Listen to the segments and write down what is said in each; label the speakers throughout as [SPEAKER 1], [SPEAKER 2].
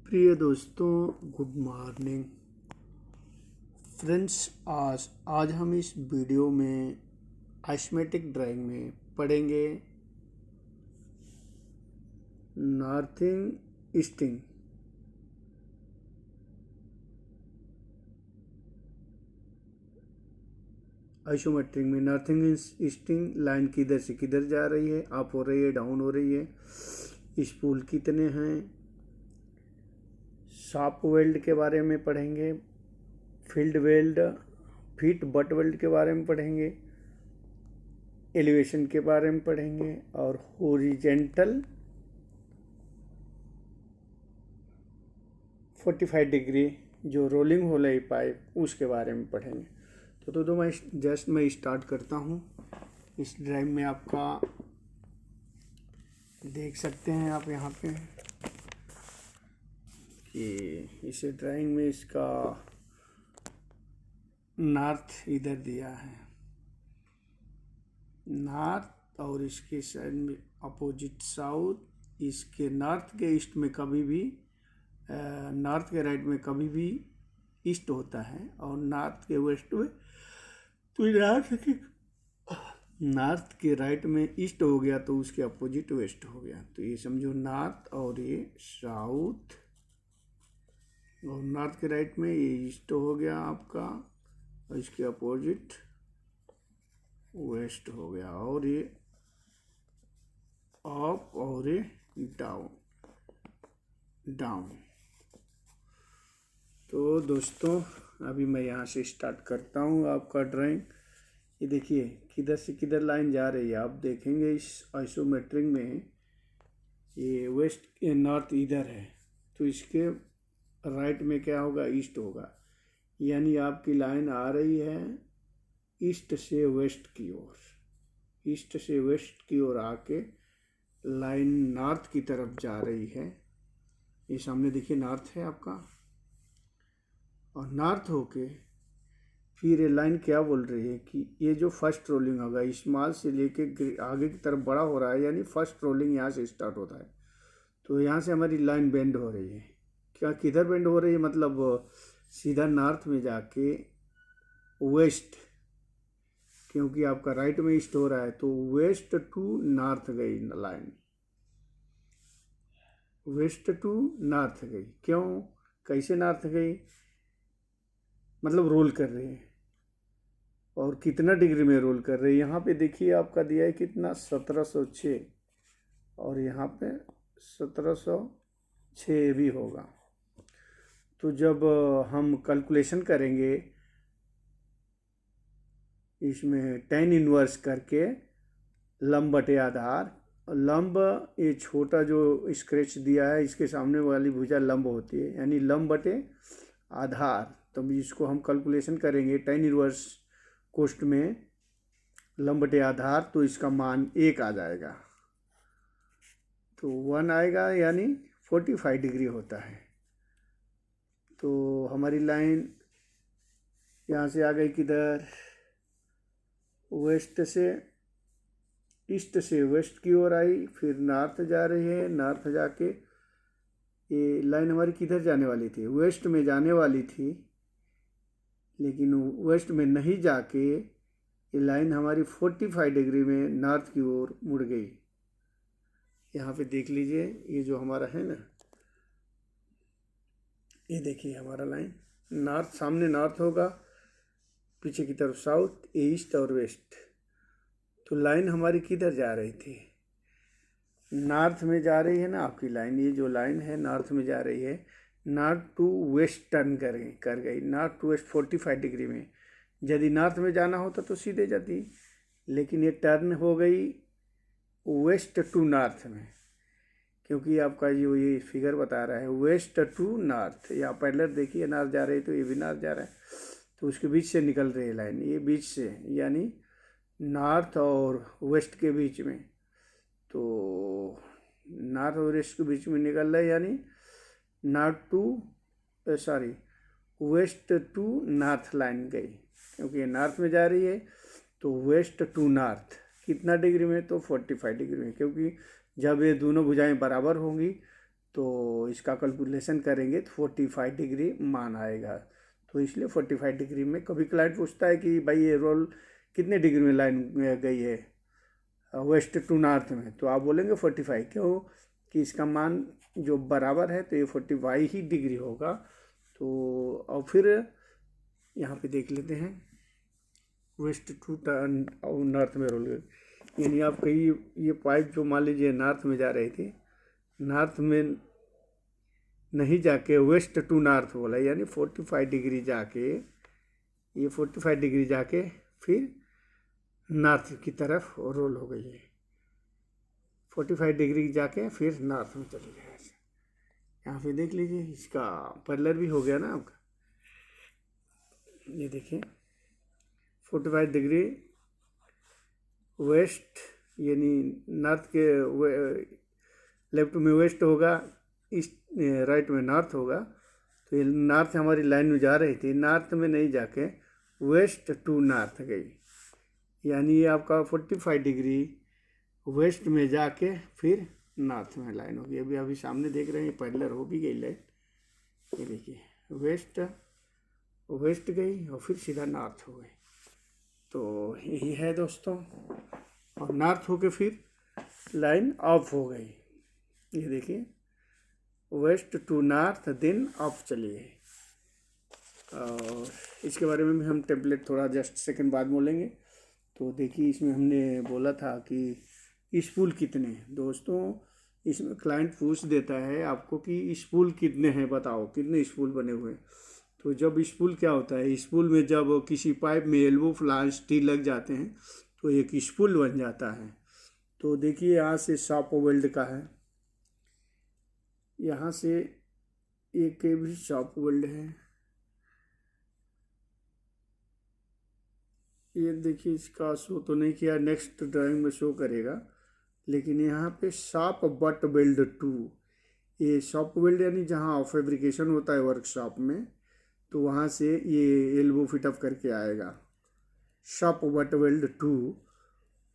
[SPEAKER 1] प्रिय दोस्तों, good morning friends. आज हम इस वीडियो में आइसमेटिक ड्राइंग में पढ़ेंगे नॉर्थिंग ईस्टिंग। आइसोमेट्रिक में नॉर्थिंग ईस्टिंग लाइन किधर से किधर जा रही है, अप हो रही है, डाउन हो रही है, स्पूल कितने हैं, शार्प वेल्ड के बारे में पढ़ेंगे, field weld, feet butt weld के बारे में पढ़ेंगे, एलिवेशन के बारे में पढ़ेंगे और हॉरिजेंटल 45 डिग्री जो रोलिंग होल है पाइप उसके बारे में पढ़ेंगे। तो मैं स्टार्ट करता हूँ। इस ड्राइव में आपका देख सकते हैं आप यहाँ पे कि इस ड्राइंग में इसका नॉर्थ इधर दिया है, नॉर्थ, और इसके साइड में अपोजिट साउथ। इसके नॉर्थ के ईस्ट में कभी भी नॉर्थ के राइट में कभी भी ईस्ट होता है, और नॉर्थ के वेस्ट में तो नॉर्थ के राइट में ईस्ट हो गया तो उसके अपोजिट वेस्ट हो गया। तो ये समझो नॉर्थ और ये साउथ, और नॉर्थ के राइट में ये ईस्ट हो गया आपका, और इसके अपोजिट वेस्ट हो गया, और ये अप और ये डाउन। तो दोस्तों अभी मैं यहाँ से स्टार्ट करता हूँ आपका ड्राइंग। ये देखिए किधर से किधर लाइन जा रही है। आप देखेंगे इस आइसोमेट्रिक में ये वेस्ट नॉर्थ इधर है, तो इसके राइट में क्या होगा, ईस्ट होगा। यानी आपकी लाइन आ रही है ईस्ट से वेस्ट की ओर, ईस्ट से वेस्ट की ओर आके लाइन नॉर्थ की तरफ जा रही है। ये सामने देखिए नॉर्थ है आपका, और नॉर्थ होके फिर ये लाइन क्या बोल रही है कि ये जो फर्स्ट रोलिंग होगा स्मॉल से लेके आगे की तरफ बड़ा हो रहा है, यानी फर्स्ट रोलिंग यहाँ से स्टार्ट होता है। तो यहाँ से हमारी लाइन बेंड हो रही है। क्या किधर बेंड हो रही है, मतलब सीधा नॉर्थ में जाके वेस्ट, क्योंकि आपका राइट में ईस्ट हो रहा है तो वेस्ट टू नॉर्थ गई लाइन, वेस्ट टू नॉर्थ गई। क्यों, कैसे नॉर्थ गई, मतलब रोल कर रही है, और कितना डिग्री में रोल कर रही है। यहाँ पे देखिए आपका दिया है कितना, 1706, और यहाँ पे 1706 भी होगा। तो जब हम कैलकुलेशन करेंगे इसमें tan इनवर्स करके लंब बटे आधार, लंब ये छोटा जो स्केच दिया है इसके सामने वाली भुजा लंब होती है, यानी लंब बटे आधार। तो इसको हम कैलकुलेशन करेंगे tan इनवर्स कोष्ठ में लंब बटे आधार, तो इसका मान 1 आ जाएगा, तो 1 आएगा, यानी 45 डिग्री होता है। तो हमारी लाइन यहाँ से आ गई किधर, वेस्ट से ईस्ट से वेस्ट की ओर आई, फिर नॉर्थ जा रही है, नॉर्थ जाके ये लाइन हमारी किधर जाने वाली थी, वेस्ट में जाने वाली थी, लेकिन वेस्ट में नहीं जाके ये लाइन हमारी 45 डिग्री में नॉर्थ की ओर मुड़ गई। यहाँ पे देख लीजिए ये जो हमारा है ना, ये देखिए हमारा लाइन नॉर्थ, सामने नॉर्थ होगा, पीछे की तरफ साउथ, ईस्ट और वेस्ट। तो लाइन हमारी किधर जा रही थी, नॉर्थ में जा रही है ना आपकी लाइन। ये जो लाइन है नॉर्थ में जा रही है, नॉर्थ टू वेस्ट टर्न कर गई, नॉर्थ टू वेस्ट 45 डिग्री में। यदि नॉर्थ में जाना होता तो सीधे जाती, लेकिन ये टर्न हो गई वेस्ट टू नॉर्थ में, क्योंकि आपका जो ये फिगर बता रहा है वेस्ट टू नॉर्थ। या पैरेलल देखिए नॉर्थ जा रही है तो ये भी नॉर्थ जा रहा है, तो उसके बीच से निकल रही है लाइन, ये बीच से, यानी नॉर्थ और वेस्ट के बीच में। तो नॉर्थ और वेस्ट के बीच में निकल रहा है, यानी वेस्ट टू नॉर्थ लाइन गई, क्योंकि ये नॉर्थ में जा रही है। तो वेस्ट टू नॉर्थ कितना डिग्री में, तो 45 डिग्री में, क्योंकि जब ये दोनों भुजाएं बराबर होंगी तो इसका कैलकुलेशन करेंगे तो 45 डिग्री मान आएगा। तो इसलिए 45 डिग्री में कभी क्लाइंट पूछता है कि भाई ये रोल कितने डिग्री में लाइन गई है वेस्ट टू नॉर्थ में, तो आप बोलेंगे 45। क्यों कि इसका मान जो बराबर है तो ये 45 ही डिग्री होगा। तो और फिर यहाँ पे देख लेते हैं वेस्ट टू नॉर्थ में रोल गई, यानी आप कहीं ये पाइप जो मान लीजिए नॉर्थ में जा रही थी, नॉर्थ में नहीं जाके वेस्ट टू नॉर्थ बोला, यानी 45 डिग्री जाके, ये 45 डिग्री जाके फिर नॉर्थ की तरफ रोल हो गई है। 45 डिग्री जाके फिर नॉर्थ में चली गई। यहाँ पे देख लीजिए इसका पैरेलल भी हो गया ना आपका। ये देखिए 45 डिग्री वेस्ट, यानी नॉर्थ के लेफ्ट में वेस्ट होगा, ईस्ट राइट में नॉर्थ होगा। तो ये नॉर्थ हमारी लाइन में जा रही थी, नॉर्थ में नहीं जाके वेस्ट टू नॉर्थ गई, यानी ये आपका 45 डिग्री वेस्ट में जाके फिर नॉर्थ में लाइन होगी। अभी अभी सामने देख रहे हैं पैरेलल हो भी गई लाइन। ये देखिए वेस्ट गई और फिर सीधा नॉर्थ हो गई। तो यही है दोस्तों, और नॉर्थ होके फिर लाइन ऑफ हो गई। ये देखिए west to north then of चली गई। और इसके बारे में भी हम टेम्पलेट थोड़ा जस्ट सेकंड बाद बोलेंगे। तो देखिए इसमें हमने बोला था कि स्पूल कितने हैं दोस्तों, इसमें क्लाइंट पूछ देता है आपको कि स्पूल कितने हैं बताओ, कितने स्पूल बने हुए हैं। तो जब स्पूल क्या होता है, स्पूल में जब किसी पाइप में एल्बो फ्लांज स्टील लग जाते हैं तो एक स्पूल बन जाता है। तो देखिए यहाँ से शॉप वेल्ड का है, यहाँ से एक भी शॉप वेल्ड है। ये देखिए इसका शो तो नहीं किया, नेक्स्ट ड्राइंग में शो करेगा, लेकिन यहाँ पे शॉप बट वेल्ड 2, ये शॉप वेल्ड यानी जहाँ फैब्रिकेशन होता है वर्कशॉप में, तो वहाँ से ये एल्बो फिटअप करके आएगा शॉप बट वेल्ड 2।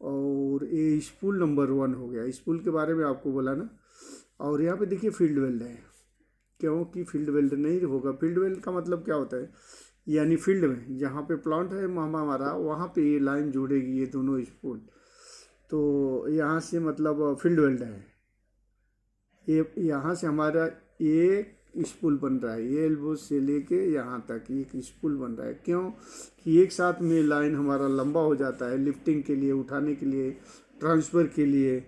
[SPEAKER 1] और ये स्पूल नंबर 1 हो गया, स्पूल के बारे में आपको बोला ना। और यहाँ पे देखिए फील्ड वेल्ड है, क्योंकि फील्ड वेल्ड नहीं होगा, फील्ड वेल्ड का मतलब क्या होता है, यानी फील्ड में जहाँ पे प्लांट है हमारा वहाँ पे ये लाइन जोड़ेगी ये दोनों स्पूल। तो यहाँ से मतलब फील्ड वेल्ड है, ये यहाँ से हमारा एक स्पूल बन रहा है, ये एल्बो से लेके यहाँ तक एक स्पूल बन रहा है। क्यों कि एक साथ में लाइन हमारा लंबा हो जाता है लिफ्टिंग के लिए, उठाने के लिए, ट्रांसफ़र के लिए,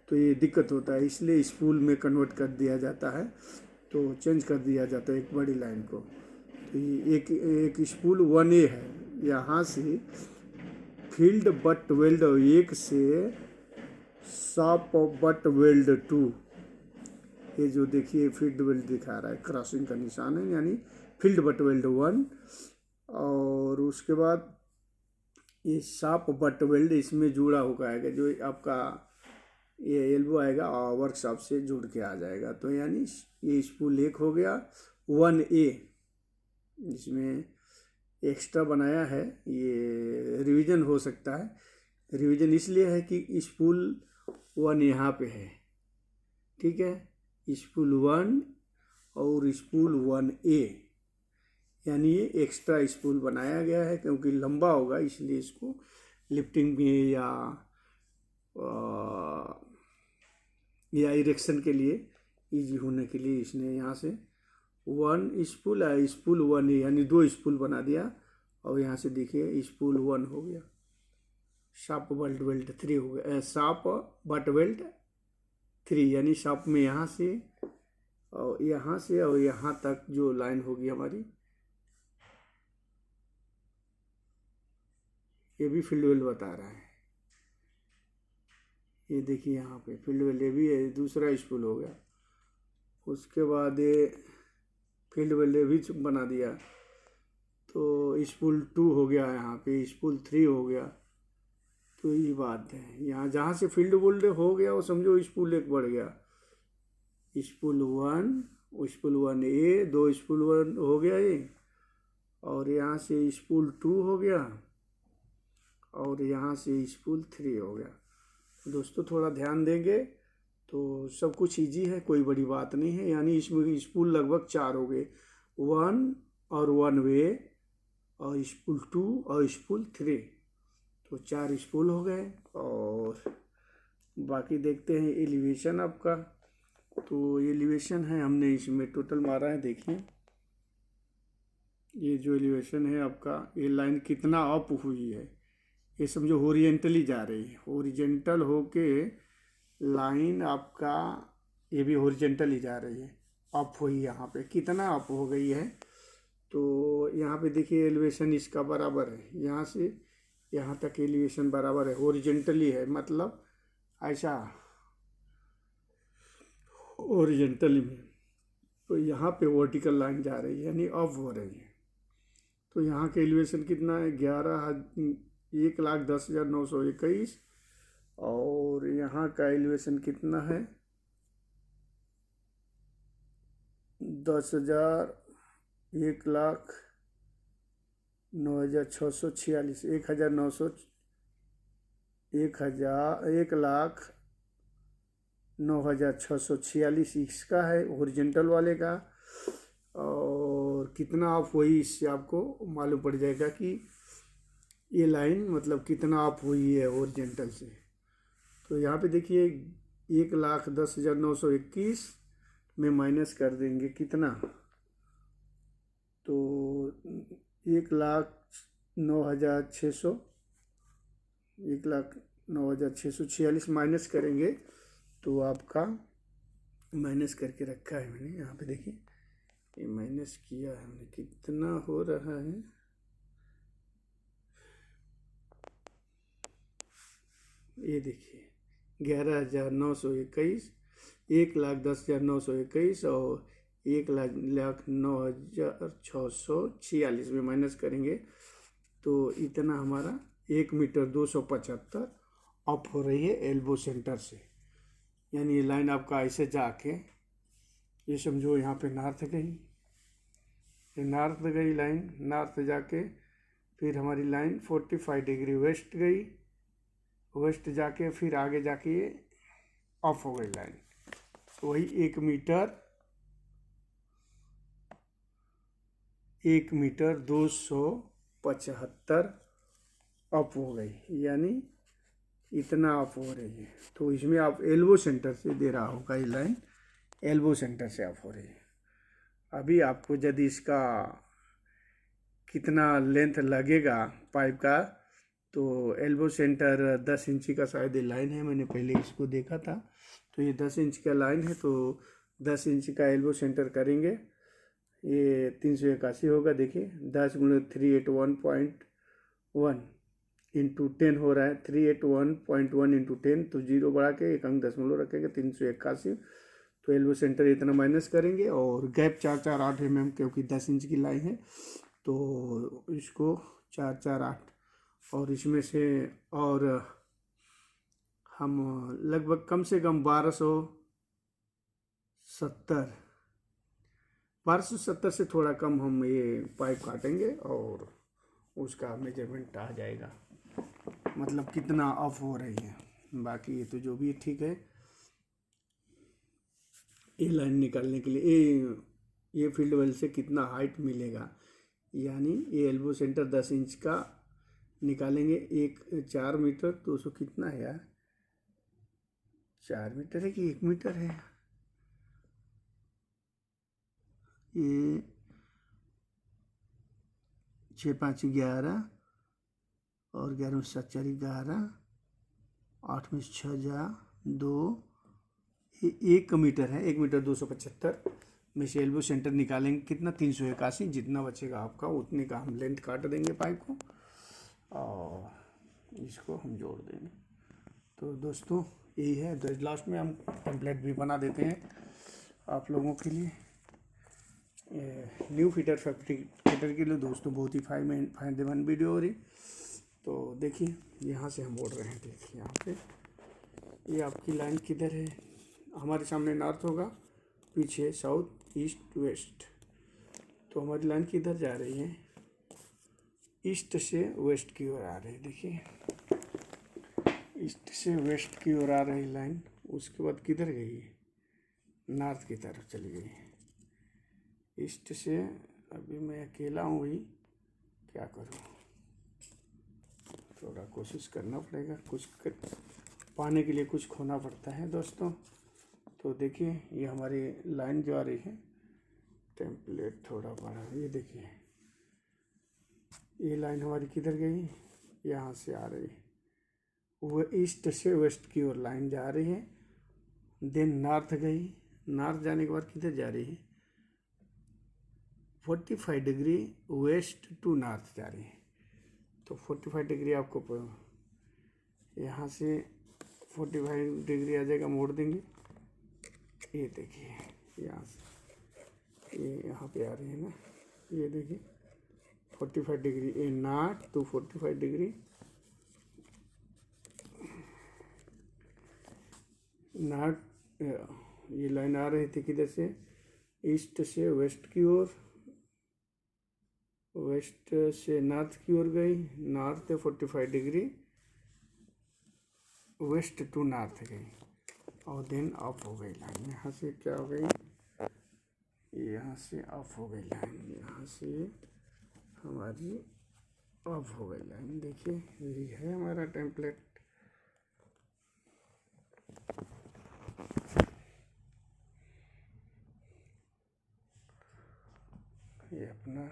[SPEAKER 1] तो ये दिक्कत होता है, इसलिए स्पूल में कन्वर्ट कर दिया जाता है, तो चेंज कर दिया जाता है एक बड़ी लाइन को। तो ये एक स्पूल 1A है, यहाँ से फील्ड बट वेल्ड 1 से शॉप बट वेल्ड 2, ये जो देखिए फील्ड वेल्ड दिखा रहा है, क्रॉसिंग का निशान है, यानी फील्ड बट वेल्ड 1। और उसके बाद ये शॉप बट वेल्ड इसमें जुड़ा होगा आएगा, जो आपका ये एल्बो आएगा और वर्कशॉप से जुड़ के आ जाएगा। तो यानी ये स्पूल 1 हो गया 1A, इसमें एक्स्ट्रा बनाया है, ये रिवीजन हो सकता है। रिवीजन इसलिए है कि स्पूल 1 यहाँ पे है, ठीक है, स्पूल 1 और स्पूल 1A, यानी ये एक्स्ट्रा स्पूल बनाया गया है, क्योंकि लंबा होगा इसलिए इसको लिफ्टिंग में या इरेक्शन के लिए इजी होने के लिए इसने यहाँ से 1 स्पूल स्पूल 1A यानी 2 स्पूल बना दिया। और यहाँ से देखिए स्पूल 1 हो गया, शॉप बट वेल्ड 3 हो गया, शॉप बट वेल्ड 3, यानी शॉप में यहाँ से और यहाँ तक जो लाइन होगी हमारी, ये भी फील्ड वेल्ड बता रहा है। ये देखिए यहाँ पे फील्ड वेल्ड ये भी है, दूसरा स्पूल हो गया। उसके बाद ये फील्ड वेल्ड भी बना दिया, तो स्पूल 2 हो गया, यहाँ पे स्पूल 3 हो गया। तो ये बात है, यहाँ जहाँ से फील्ड वेल्ड हो गया वो समझो स्पूल 1 बढ़ गया, स्पूल 1, स्पूल 1A 2 स्पूल 1 हो गया ये, और यहाँ से स्पूल 2 हो गया, और यहाँ से स्पूल 3 हो गया। दोस्तों थोड़ा ध्यान देंगे तो सब कुछ इजी है, कोई बड़ी बात नहीं है। यानी इसमें स्पूल लगभग 4 हो गए, 1 और 1 वे और स्पूल 2 और स्पूल 3, तो 4 स्पूल हो गए। और बाकी देखते हैं एलिवेशन आपका। तो एलिवेशन है, हमने इसमें टोटल मारा है, देखिए ये जो एलिवेशन है आपका, ये लाइन कितना अप हुई है, ये समझो होरिजेंटली जा रही है, होरिजेंटल होके लाइन आपका ये भी होरिजेंटल ही जा रही है, अप हुई। यहाँ पे कितना अप हो गई है, तो यहाँ पे देखिए एलिवेशन इसका बराबर है, यहाँ से यहाँ तक एलिवेशन बराबर है, होरिजेंटली है, मतलब ऐसा ओरिजेंटली में। तो यहाँ पे वर्टिकल लाइन जा रही है, यानी अप हो रही है। तो यहाँ के एलिवेशन कितना है, 1,10,921, और यहाँ का एलिवेशन कितना है, 10,000, 1,09,646, 1,09,646 इसका है ओरिजेंटल वाले का। और कितना ऑफ हुई इससे आपको मालूम पड़ जाएगा कि ये लाइन मतलब कितना ऑफ हुई है ओरिजेंटल से। तो यहाँ पे देखिए 1,10,921 में माइनस कर देंगे कितना, तो 1,09,646 माइनस करेंगे, तो आपका माइनस करके रखा है मैंने यहाँ पे, देखिए ये माइनस किया है हमने, कितना हो रहा है, ये देखिए 11,921, 1,10,921 और 1,09,646 में माइनस करेंगे, तो इतना हमारा 1,275 अप हो रही है एल्बो सेंटर से। यानी ये लाइन आपका ऐसे जाके, ये समझो यहाँ पे नॉर्थ गई, ये नॉर्थ गई लाइन, नॉर्थ जाके फिर हमारी लाइन 45 डिग्री वेस्ट गई, वेस्ट जाके फिर आगे जाके ये ऑफ हो गई लाइन। तो वही 1,275 अप हो गई, यानी इतना अप हो रही है। तो इसमें आप एल्बो सेंटर से दे रहा होगा, ये लाइन एल्बो सेंटर से अप हो रही है। अभी आपको यदि इसका कितना लेंथ लगेगा पाइप का, तो एल्बो सेंटर 10 इंची का शायद ये लाइन है, मैंने पहले इसको देखा था। तो ये 10 इंच का लाइन है, तो 10 इंच का एल्बो सेंटर करेंगे, ये 381 होगा। देखिए 10 × 381.1 इंटू 10 हो रहा है, 381.1 इंटू 10, तो 0 बढ़ा के 1 अंक दशमलव रखेंगे, 381। तो एल्बो सेंटर इतना माइनस करेंगे, और गैप 448 mm, क्योंकि 10 इंच की लाइन है, तो इसको 448, और इसमें से और हम लगभग कम से कम 1270 से थोड़ा कम हम ये पाइप काटेंगे, और उसका मेजरमेंट आ जाएगा, मतलब कितना ऑफ हो रही है। बाकी ये तो जो भी ठीक है। ये लाइन निकालने के लिए ये फील्ड वेल से कितना हाइट मिलेगा, यानी ये एल्बो सेंटर 10 इंच का निकालेंगे, 4 मीटर, तो उसको कितना है यार, 4 मीटर है कि 1 मीटर है, ये 6 5 11 और 11 7 4 11, 8 में 6 जा 2, 1 मीटर है, 1,275 में से एल्बो सेंटर निकालेंगे कितना, 381, जितना बचेगा आपका उतने का हम लेंथ काट देंगे पाइप को, और इसको हम जोड़ देंगे। तो दोस्तों यही है। तो लास्ट में हम टेम्पलेट भी बना देते हैं आप लोगों के लिए, न्यू फीटर फैब्रिकेटर के लिए दोस्तों, बहुत ही फायदेमंद वीडियो हो रही। तो देखिए यहाँ से हम बोल रहे हैं, देखिए यहाँ पे ये आपकी लाइन किधर है, हमारे सामने नॉर्थ होगा, पीछे साउथ, ईस्ट, वेस्ट। तो हमारी लाइन किधर जा रही है, ईस्ट से वेस्ट की ओर आ रही है। देखिए ईस्ट से वेस्ट की ओर आ रही लाइन, उसके बाद किधर गई, नॉर्थ की तरफ चली गई। ईस्ट से अभी मैं अकेला हूँ भाई, क्या करूँ, थोड़ा कोशिश करना पड़ेगा, पाने के लिए कुछ खोना पड़ता है दोस्तों। तो देखिए ये हमारी लाइन जो आ रही है, टेम्पलेट थोड़ा बड़ा, ये देखिए ये लाइन हमारी किधर गई, यहाँ से आ रही है, वो ईस्ट से वेस्ट की ओर लाइन जा रही है। देन नॉर्थ गई, नॉर्थ जाने के बाद किधर जा रही है, 45 डिग्री वेस्ट टू नॉर्थ जा रही है। तो 45 डिग्री आपको यहाँ से 45 डिग्री आ जाएगा, मोड़ देंगे, ये देखिए यहाँ से ये यहाँ पे आ रही है ना, ये देखिए 45 degree, a north to 45 degree, north. ये लाइन आ रही थी किधर से, ईस्ट से वेस्ट की ओर, वेस्ट से नॉर्थ की ओर गई, north 45 degree west to north गई, और देन ऑफ हो गई लाइन। यहाँ से क्या हो गई, यहाँ से ऑफ हो गई लाइन, यहाँ से हमारी ऑफ हो गई लाइन। देखिए यही है हमारा टेम्पलेट। ये अपना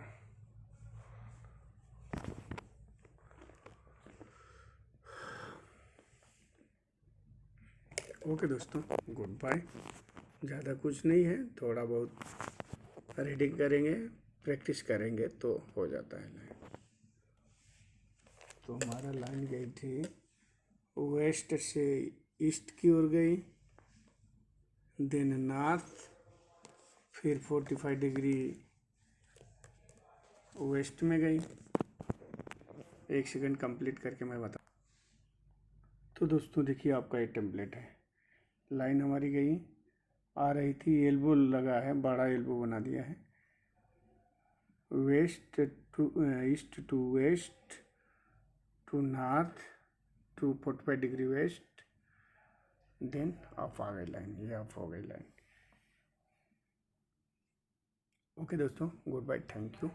[SPEAKER 1] ओके दोस्तों, गुड बाय। ज़्यादा कुछ नहीं है, थोड़ा बहुत रीडिंग करेंगे, प्रैक्टिस करेंगे तो हो जाता है लाइन। तो हमारा लाइन गई थी वेस्ट से ईस्ट की ओर गई, देन नॉर्थ, फिर 45 डिग्री वेस्ट में गई। एक सेकंड कंप्लीट करके मैं बता। तो दोस्तों देखिए आपका ये टेम्पलेट है, लाइन हमारी गई, आ रही थी, एल्बो लगा है, बड़ा एल्बो बना दिया है, west to east to west to north to 45 degree west, then off आ गई लाइन, ये ऑफ हो गई लाइन। ओके दोस्तों, गुड बाय, थैंक यू।